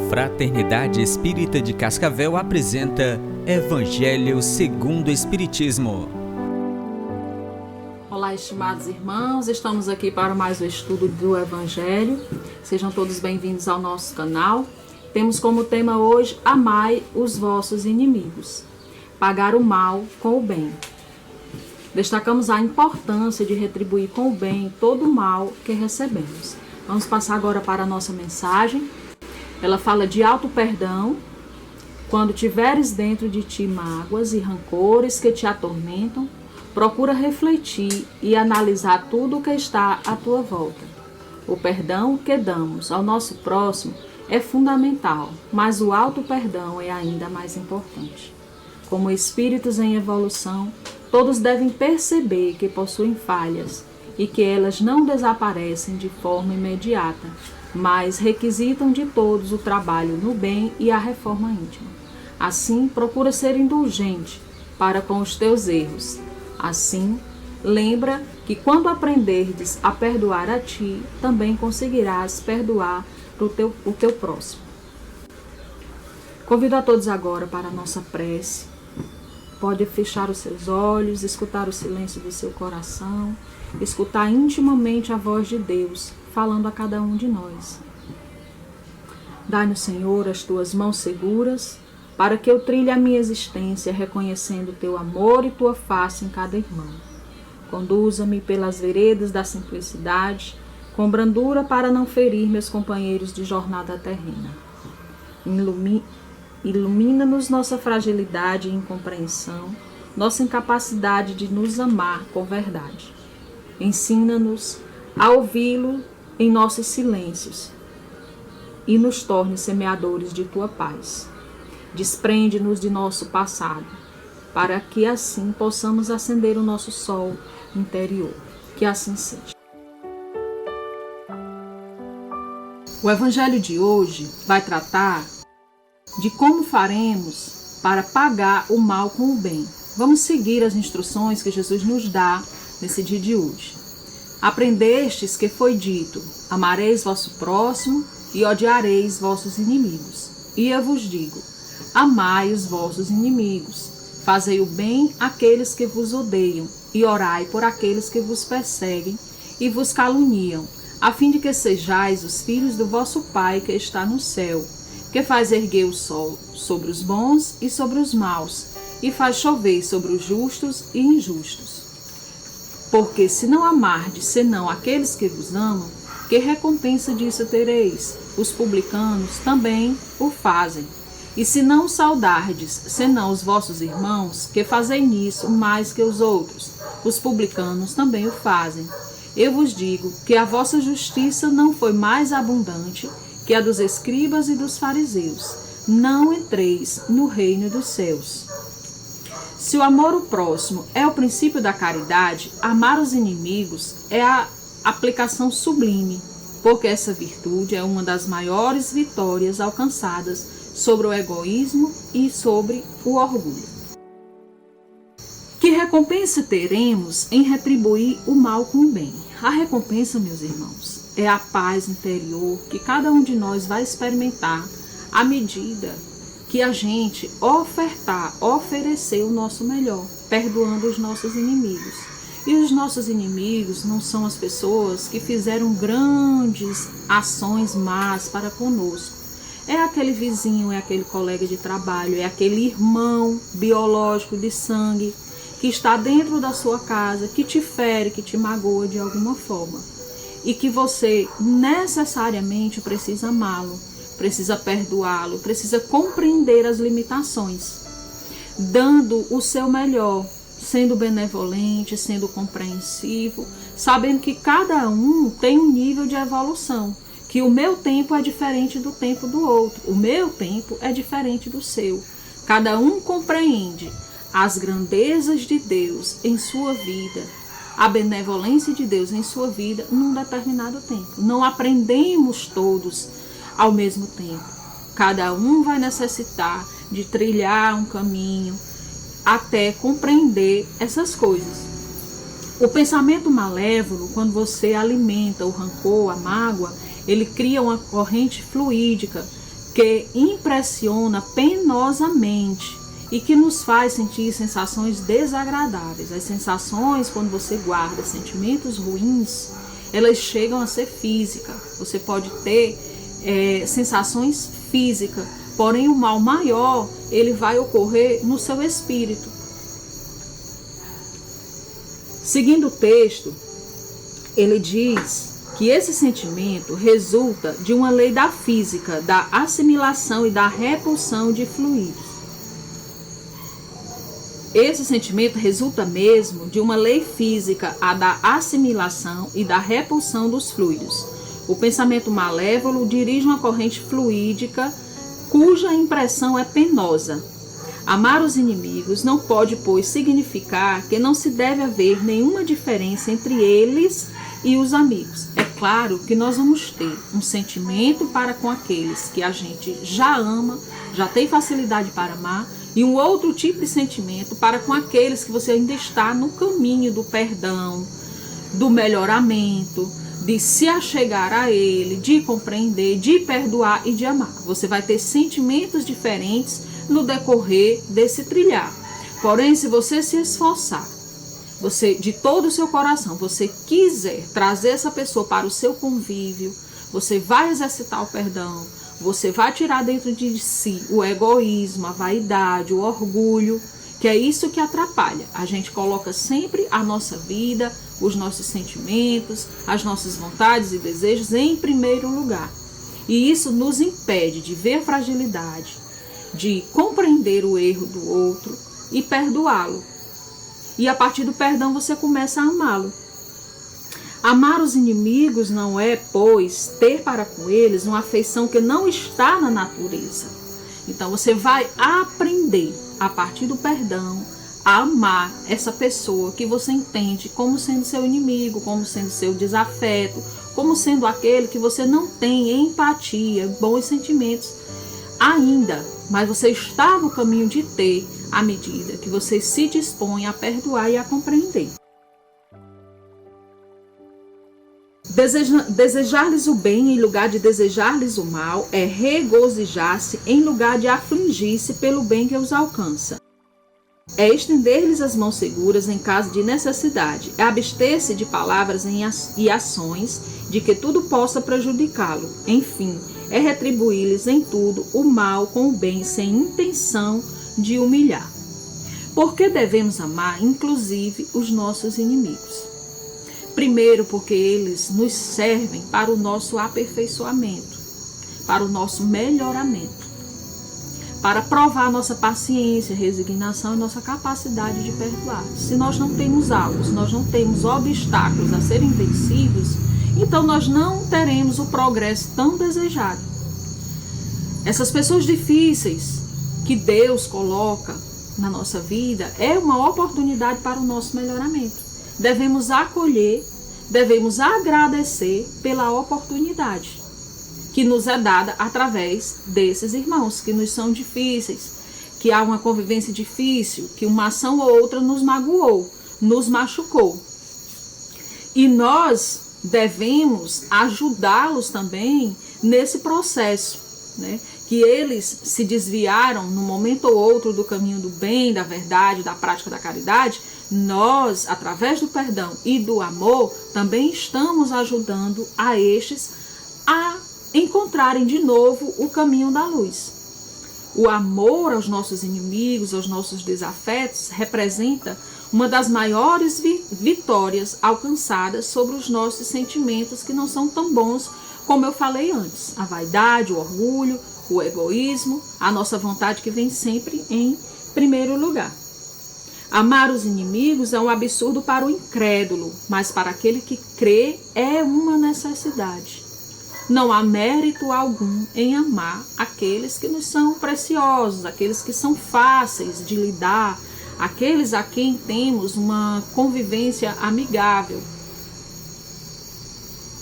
Fraternidade Espírita de Cascavel apresenta Evangelho segundo o Espiritismo. Olá, estimados irmãos, estamos aqui para mais um estudo do Evangelho. Sejam todos bem-vindos ao nosso canal. Temos como tema hoje: amai os vossos inimigos, pagar o mal com o bem. Destacamos a importância de retribuir com o bem todo o mal que recebemos. Vamos passar agora para a nossa mensagem. Ela fala de auto perdão. Quando tiveres dentro de ti mágoas e rancores que te atormentam, procura refletir e analisar tudo o que está à tua volta. O perdão que damos ao nosso próximo é fundamental, mas o auto perdão é ainda mais importante. Como espíritos em evolução, todos devem perceber que possuem falhas e que elas não desaparecem de forma imediata, mas requisitam de todos o trabalho no bem e a reforma íntima. Assim, procura ser indulgente para com os teus erros. Assim, lembra que quando aprenderdes a perdoar a ti, também conseguirás perdoar o teu próximo. Convido a todos agora para a nossa prece. Pode fechar os seus olhos, escutar o silêncio do seu coração, escutar intimamente a voz de Deus, falando a cada um de nós. Dai-nos, Senhor, as tuas mãos seguras, para que eu trilhe a minha existência, reconhecendo teu amor e tua face em cada irmão. Conduza-me pelas veredas da simplicidade, com brandura para não ferir meus companheiros de jornada terrena. Ilumina-nos nossa fragilidade e incompreensão, nossa incapacidade de nos amar com verdade. Ensina-nos a ouvi-lo em nossos silêncios e nos torne semeadores de tua paz. Desprende-nos de nosso passado, para que assim possamos acender o nosso sol interior. Que assim seja. O Evangelho de hoje vai tratar de como faremos para pagar o mal com o bem. Vamos seguir as instruções que Jesus nos dá nesse dia de hoje. Aprendestes que foi dito: amareis vosso próximo e odiareis vossos inimigos. E eu vos digo: amai os vossos inimigos, fazei o bem àqueles que vos odeiam e orai por aqueles que vos perseguem e vos caluniam, a fim de que sejais os filhos do vosso Pai que está no céu, que faz erguer o sol sobre os bons e sobre os maus, e faz chover sobre os justos e injustos. Porque se não amardes senão aqueles que vos amam, que recompensa disso tereis? Os publicanos também o fazem. E se não saudardes senão os vossos irmãos, que fazem nisso mais que os outros? Os publicanos também o fazem. Eu vos digo que a vossa justiça não foi mais abundante que a dos escribas e dos fariseus. Não entreis no reino dos céus. Se o amor ao próximo é o princípio da caridade, amar os inimigos é a aplicação sublime, porque essa virtude é uma das maiores vitórias alcançadas sobre o egoísmo e sobre o orgulho. Que recompensa teremos em retribuir o mal com o bem? A recompensa, meus irmãos, é a paz interior que cada um de nós vai experimentar à medida que a gente oferecer o nosso melhor, perdoando os nossos inimigos. E os nossos inimigos não são as pessoas que fizeram grandes ações más para conosco. É aquele vizinho, é aquele colega de trabalho, é aquele irmão biológico de sangue que está dentro da sua casa, que te fere, que te magoa de alguma forma. E que você necessariamente precisa amá-lo, precisa perdoá-lo, precisa compreender as limitações, dando o seu melhor, sendo benevolente, sendo compreensivo, sabendo que cada um tem um nível de evolução, que o meu tempo é diferente do tempo do outro, o meu tempo é diferente do seu. Cada um compreende as grandezas de Deus em sua vida, a benevolência de Deus em sua vida num determinado tempo. Não aprendemos todos ao mesmo tempo. Cada um vai necessitar de trilhar um caminho até compreender essas coisas. O pensamento malévolo, quando você alimenta o rancor, a mágoa, ele cria uma corrente fluídica que impressiona penosamente e que nos faz sentir sensações desagradáveis. As sensações, quando você guarda sentimentos ruins, elas chegam a ser físicas. Você pode ter sensações físicas, porém o mal maior, ele vai ocorrer no seu espírito. Seguindo o texto, ele diz que esse sentimento resulta de uma lei da física, da assimilação e da repulsão de fluidos. Esse sentimento resulta mesmo de uma lei física, a da assimilação e da repulsão dos fluidos. O pensamento malévolo dirige uma corrente fluídica cuja impressão é penosa. Amar os inimigos não pode, pois, significar que não se deve haver nenhuma diferença entre eles e os amigos. É claro que nós vamos ter um sentimento para com aqueles que a gente já ama, já tem facilidade para amar, e um outro tipo de sentimento para com aqueles que você ainda está no caminho do perdão, do melhoramento, de se achegar a ele, de compreender, de perdoar e de amar. Você vai ter sentimentos diferentes no decorrer desse trilhar. Porém, se você se esforçar, você de todo o seu coração, você quiser trazer essa pessoa para o seu convívio, você vai exercitar o perdão, você vai tirar dentro de si o egoísmo, a vaidade, o orgulho, que é isso que atrapalha. A gente coloca sempre a nossa vida, os nossos sentimentos, as nossas vontades e desejos em primeiro lugar. E isso nos impede de ver fragilidade, de compreender o erro do outro e perdoá-lo. E a partir do perdão você começa a amá-lo. Amar os inimigos não é, pois, ter para com eles uma afeição que não está na natureza. Então você vai aprender, a partir do perdão, a amar essa pessoa que você entende como sendo seu inimigo, como sendo seu desafeto, como sendo aquele que você não tem empatia, bons sentimentos ainda, mas você está no caminho de ter à medida que você se dispõe a perdoar e a compreender. Desejar-lhes o bem em lugar de desejar-lhes o mal é regozijar-se em lugar de afligir-se pelo bem que os alcança. É estender-lhes as mãos seguras em caso de necessidade. É abster-se de palavras e ações de que tudo possa prejudicá-lo. Enfim, é retribuir-lhes em tudo o mal com o bem, sem intenção de humilhar. Porque devemos amar, inclusive, os nossos inimigos? Primeiro, porque eles nos servem para o nosso aperfeiçoamento, para o nosso melhoramento, para provar nossa paciência, resignação e nossa capacidade de perdoar. Se nós não temos algo, se nós não temos obstáculos a serem vencidos, então nós não teremos o progresso tão desejado. Essas pessoas difíceis que Deus coloca na nossa vida é uma oportunidade para o nosso melhoramento. Devemos acolher, devemos agradecer pela oportunidade que nos é dada através desses irmãos que nos são difíceis, que há uma convivência difícil, que uma ação ou outra nos magoou, nos machucou. E nós devemos ajudá-los também nesse processo, né? Que eles se desviaram num momento ou outro do caminho do bem, da verdade, da prática da caridade. Nós, através do perdão e do amor, também estamos ajudando a estes a encontrarem de novo o caminho da luz. O amor aos nossos inimigos, aos nossos desafetos, representa uma das maiores vitórias alcançadas sobre os nossos sentimentos que não são tão bons como eu falei antes. A vaidade, o orgulho, o egoísmo, a nossa vontade que vem sempre em primeiro lugar. Amar os inimigos é um absurdo para o incrédulo, mas para aquele que crê é uma necessidade. Não há mérito algum em amar aqueles que nos são preciosos, aqueles que são fáceis de lidar, aqueles a quem temos uma convivência amigável.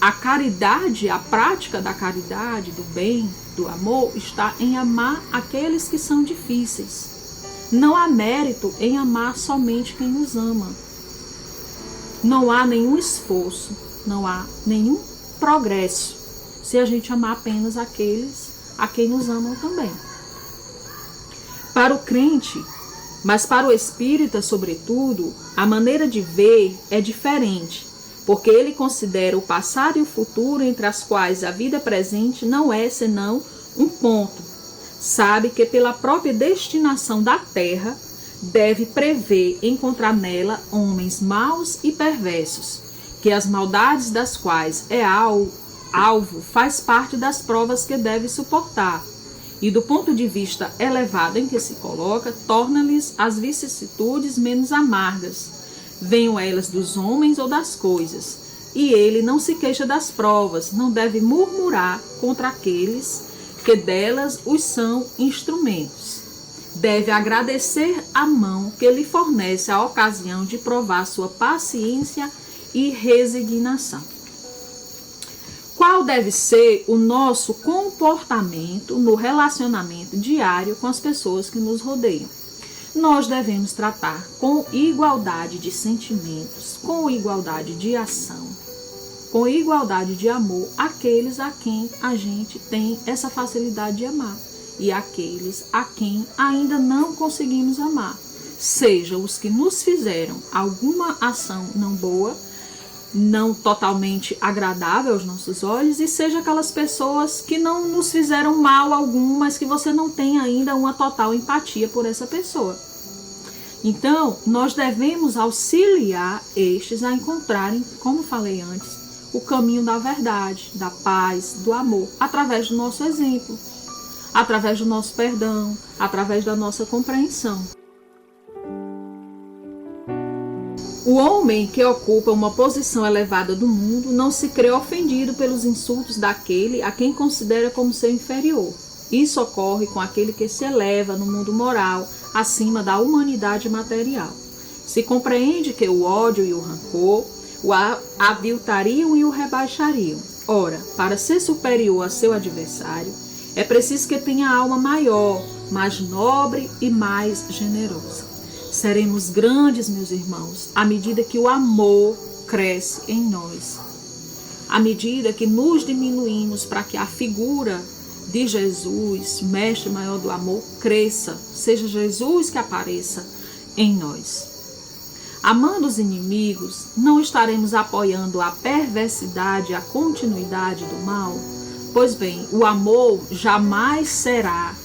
A caridade, a prática da caridade, do bem, do amor, está em amar aqueles que são difíceis. Não há mérito em amar somente quem nos ama. Não há nenhum esforço, não há nenhum progresso se a gente amar apenas aqueles a quem nos amam também. Para o crente, mas para o espírita, sobretudo, a maneira de ver é diferente, porque ele considera o passado e o futuro, entre as quais a vida presente não é senão um ponto. Sabe que pela própria destinação da terra, deve prever encontrar nela homens maus e perversos, que as maldades das quais é alvo faz parte das provas que deve suportar, e do ponto de vista elevado em que se coloca, torna-lhes as vicissitudes menos amargas, venham elas dos homens ou das coisas, e ele não se queixa das provas, não deve murmurar contra aqueles que delas os são instrumentos. Deve agradecer a mão que lhe fornece a ocasião de provar sua paciência e resignação. Qual deve ser o nosso comportamento no relacionamento diário com as pessoas que nos rodeiam? Nós devemos tratar com igualdade de sentimentos, com igualdade de ação, com igualdade de amor aqueles a quem a gente tem essa facilidade de amar e aqueles a quem ainda não conseguimos amar, seja os que nos fizeram alguma ação não boa, não totalmente agradável aos nossos olhos, e seja aquelas pessoas que não nos fizeram mal algum, mas que você não tem ainda uma total empatia por essa pessoa. Então, nós devemos auxiliar estes a encontrarem, como falei antes, o caminho da verdade, da paz, do amor, através do nosso exemplo, através do nosso perdão, através da nossa compreensão. O homem que ocupa uma posição elevada do mundo não se crê ofendido pelos insultos daquele a quem considera como seu inferior. Isso ocorre com aquele que se eleva no mundo moral acima da humanidade material. Se compreende que o ódio e o rancor o aviltariam e o rebaixariam. Ora, para ser superior a seu adversário, é preciso que tenha alma maior, mais nobre e mais generosa. Seremos grandes, meus irmãos, à medida que o amor cresce em nós. À medida que nos diminuímos para que a figura de Jesus, mestre maior do amor, cresça, seja Jesus que apareça em nós. Amando os inimigos, não estaremos apoiando a perversidade e a continuidade do mal? Pois bem, o amor jamais será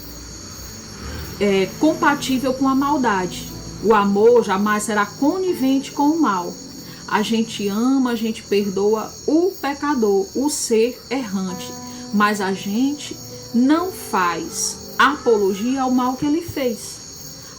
compatível com a maldade. O amor jamais será conivente com o mal. A gente ama, a gente perdoa o pecador, o ser errante, mas a gente não faz apologia ao mal que ele fez.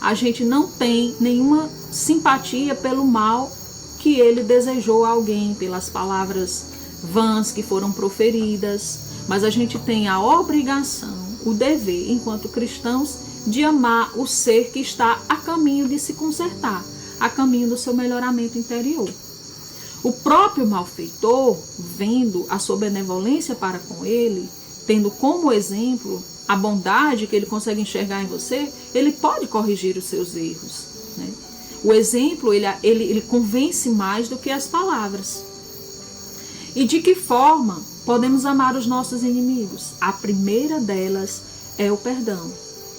A gente não tem nenhuma simpatia pelo mal que ele desejou a alguém, pelas palavras vãs que foram proferidas, mas a gente tem a obrigação, o dever, enquanto cristãos, de amar o ser que está a caminho de se consertar, a caminho do seu melhoramento interior. O próprio malfeitor, vendo a sua benevolência para com ele, tendo como exemplo a bondade que ele consegue enxergar em você, ele pode corrigir os seus erros, né? O exemplo, ele convence mais do que as palavras. E de que forma podemos amar os nossos inimigos? A primeira delas é o perdão.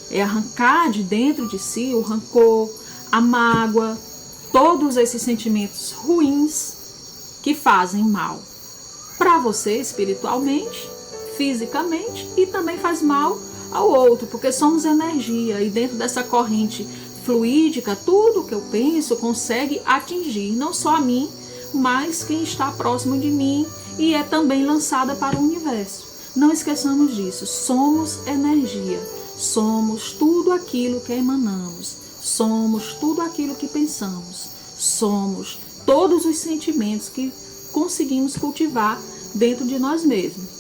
É arrancar de dentro de si o rancor, a mágoa, todos esses sentimentos ruins que fazem mal para você espiritualmente, fisicamente, e também faz mal ao outro, porque somos energia, e dentro dessa corrente fluídica, tudo que eu penso consegue atingir não só a mim, mas quem está próximo de mim, e é também lançada para o universo. Não esqueçamos disso, somos energia, somos tudo aquilo que emanamos, somos tudo aquilo que pensamos, somos todos os sentimentos que conseguimos cultivar dentro de nós mesmos.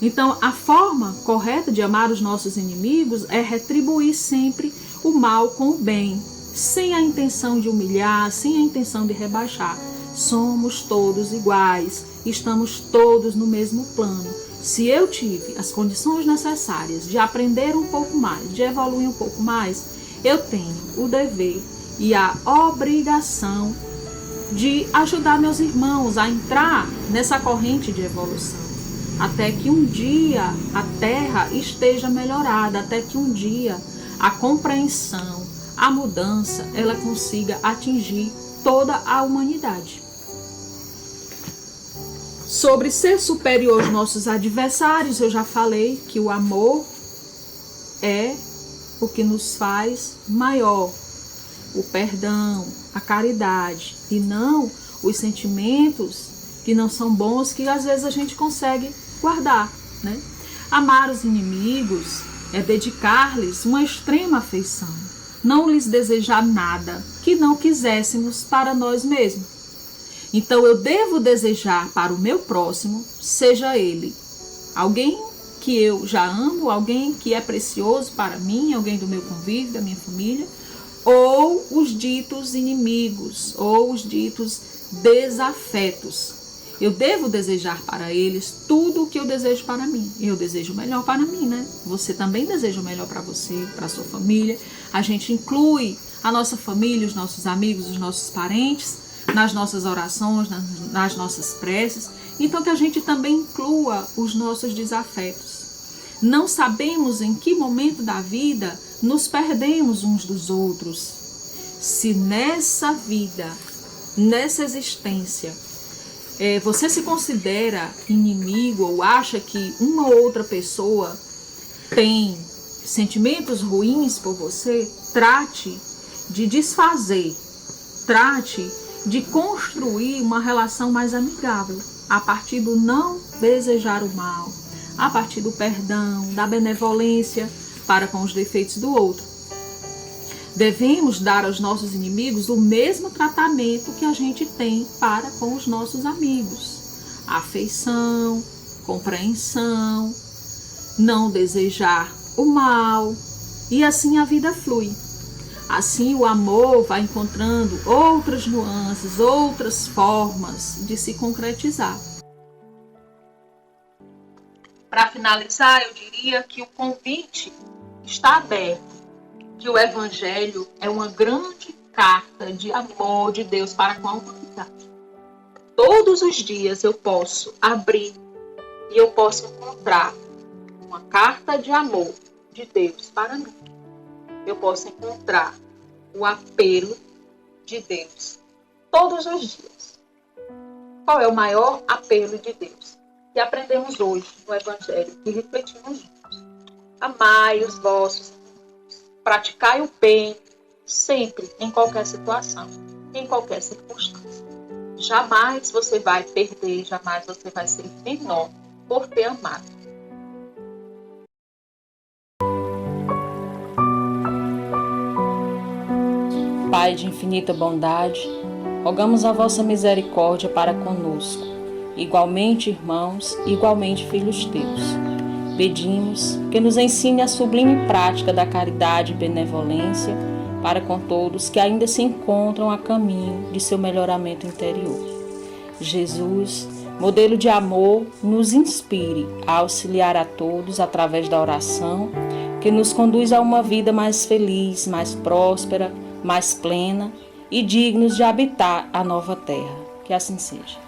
Então, a forma correta de amar os nossos inimigos é retribuir sempre o mal com o bem, sem a intenção de humilhar, sem a intenção de rebaixar. Somos todos iguais, estamos todos no mesmo plano. Se eu tive as condições necessárias de aprender um pouco mais, de evoluir um pouco mais, eu tenho o dever e a obrigação de ajudar meus irmãos a entrar nessa corrente de evolução, até que um dia a terra esteja melhorada, até que um dia a compreensão, a mudança, ela consiga atingir toda a humanidade. Sobre ser superior aos nossos adversários, eu já falei que o amor é o que nos faz maior, o perdão, a caridade, e não os sentimentos que não são bons, que às vezes a gente consegue guardar, né? Amar os inimigos é dedicar-lhes uma extrema afeição, não lhes desejar nada que não quiséssemos para nós mesmos. Então eu devo desejar para o meu próximo, seja ele alguém que eu já amo, alguém que é precioso para mim, alguém do meu convívio, da minha família, ou os ditos inimigos, ou os ditos desafetos. Eu devo desejar para eles tudo o que eu desejo para mim. Eu desejo o melhor para mim, né? Você também deseja o melhor para você, para a sua família. A gente inclui a nossa família, os nossos amigos, os nossos parentes, nas nossas orações, nas nossas preces. Então que a gente também inclua os nossos desafetos. Não sabemos em que momento da vida nos perdemos uns dos outros. Se nessa vida, nessa existência, você se considera inimigo ou acha que uma ou outra pessoa tem sentimentos ruins por você, trate de desfazer, trate de construir uma relação mais amigável, a partir do não desejar o mal, a partir do perdão, da benevolência para com os defeitos do outro. Devemos dar aos nossos inimigos o mesmo tratamento que a gente tem para com os nossos amigos. Afeição, compreensão, não desejar o mal, e assim a vida flui. Assim o amor vai encontrando outras nuances, outras formas de se concretizar. Para finalizar, eu diria que o convite está aberto, que o Evangelho é uma grande carta de amor de Deus para com a humanidade. Todos os dias eu posso abrir e eu posso encontrar uma carta de amor de Deus para mim. Eu posso encontrar o apelo de Deus todos os dias. Qual é o maior apelo de Deus? Que aprendemos hoje no Evangelho e refletimos juntos. Amai os vossos inimigos, praticai o bem sempre, em qualquer situação, em qualquer circunstância. Jamais você vai perder, jamais você vai ser menor por ter amado. Pai de infinita bondade, rogamos a vossa misericórdia para conosco, igualmente irmãos, igualmente filhos teus. Pedimos que nos ensine a sublime prática da caridade e benevolência para com todos que ainda se encontram a caminho de seu melhoramento interior. Jesus, modelo de amor, nos inspire a auxiliar a todos através da oração, que nos conduz a uma vida mais feliz, mais próspera, mais plena e dignos de habitar a nova terra. Que assim seja.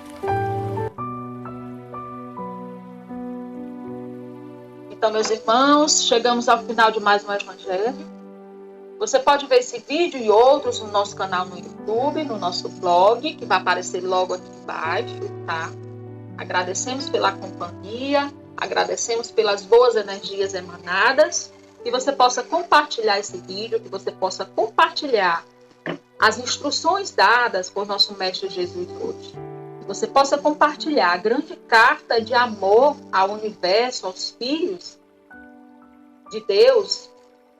Então, meus irmãos, chegamos ao final de mais um Evangelho. Você pode ver esse vídeo e outros no nosso canal no YouTube, no nosso blog, que vai aparecer logo aqui embaixo, tá? Agradecemos pela companhia, agradecemos pelas boas energias emanadas, que você possa compartilhar esse vídeo, que você possa compartilhar as instruções dadas por nosso Mestre Jesus hoje. Que você possa compartilhar a grande carta de amor ao universo, aos filhos de Deus,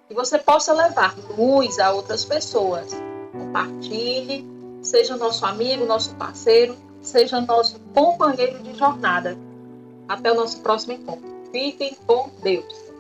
que você possa levar luz a outras pessoas. Compartilhe, seja nosso amigo, nosso parceiro, seja nosso companheiro de jornada. Até o nosso próximo encontro. Fiquem com Deus.